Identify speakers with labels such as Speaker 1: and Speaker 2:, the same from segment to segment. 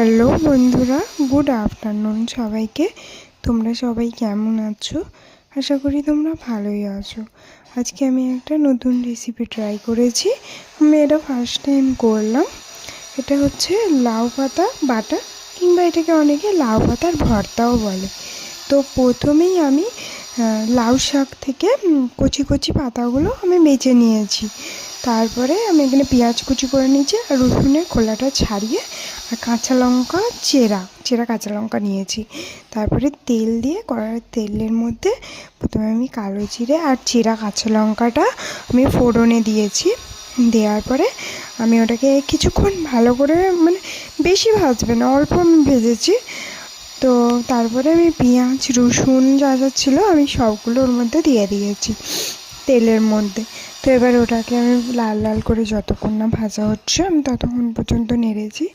Speaker 1: Hello বন্ধুরা, good afternoon সবাইকে। তোমরা সবাই কেমন আছো? আশা করি তোমরা ভালোই আছো। আজকে আমি একটা নতুন রেসিপি ট্রাই করেছি। আমি এটা ফার্স্ট টাইম করলাম। এটা হচ্ছে লাউ পাতা বাটা, কিংবা এটাকে অনেকে লাউ পাতার ভর্তাও বলে। তো প্রথমেই আমি লাউ শাক থেকে কচি কচি পাতাগুলো আমি বেছে নিয়েছি। তারপরে আমি এখানে পেঁয়াজ কুচি করে নিয়েছি, আর রসুনের খোলাটা ছাড়িয়ে, আর কাঁচা লঙ্কা চেরা কাঁচা লঙ্কা নিয়েছি। তারপরে তেল দিয়ে, কড়াইয়ের তেলের মধ্যে প্রথমে আমি কালো জিরে আর চেরা কাঁচা লঙ্কাটা আমি ফোড়নে দিয়েছি। দেওয়ার পরে আমি ওটাকে কিছুক্ষণ ভালো করে, মানে বেশি ভাজবে না, অল্প আমি ভেজেছি। তো তারপরে আমি পেঁয়াজ রসুন যা যা ছিল আমি সবগুলো ওর মধ্যে দিয়ে দিয়েছি তেলের মধ্যে। তো এবার ওটাকে আমি লাল লাল করে যতক্ষণ না ভাজা হচ্ছে আমি ততক্ষণ পর্যন্ত নেড়েছি।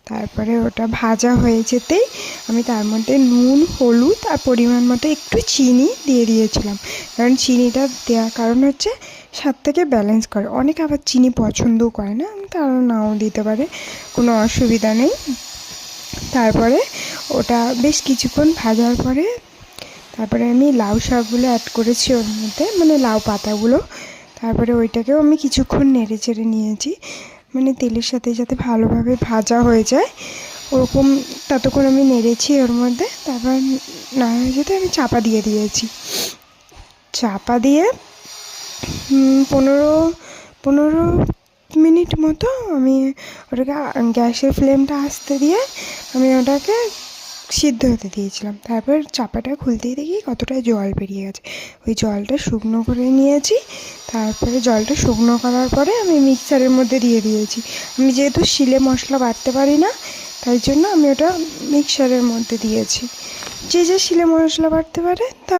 Speaker 1: তারপরে ওটা ভাজা হয়ে যেতেই আমি তার মধ্যে নুন, হলুদ আর পরিমাণ মতো একটু চিনি দিয়ে দিয়েছিলাম। কারণ চিনিটা দেওয়ার কারণ হচ্ছে স্বাদটাকে ব্যালেন্স করে। অনেকে আবার চিনি পছন্দও করে না, তারা নাও দিতে পারে, কোনো অসুবিধা নেই। তারপরে ওটা বেশ কিছুক্ষণ ভাজার পরে তারপরে আমি লাউ শাকগুলো অ্যাড করেছি ওর মধ্যে, মানে লাউ পাতাগুলো। তারপরে ওইটাকেও আমি কিছুক্ষণ নেড়ে চেড়ে নিয়েছি, মানে তেলের সাথে যাতে ভালোভাবে ভাজা হয়ে যায় ওরকম, ততক্ষণ আমি নেড়েছি ওর মধ্যে। তারপর না হয়ে যেতে আমি চাপা দিয়ে দিয়েছি। চাপা দিয়ে 15 মিনিট মতো আমি ওটাকে গ্যাসের ফ্লেমটা আস্তে দিয়ে আমি ওটাকে সিদ্ধ হতে দিয়েছিলাম। তারপর চাপাটা খুলতেই দেখি কতটা জল বেরিয়ে গেছে। ওই জলটা শুকনো করে নিয়েছি। তারপরে জলটা শুকনো করার পরে আমি মিক্সারের মধ্যে দিয়ে দিয়েছি। আমি যেহেতু শিলে মশলা বাটতে পারি না, তাই জন্য আমি ওটা মিক্সারের মধ্যে দিয়েছি। যে শিলে মশলা বাটতে পারে তা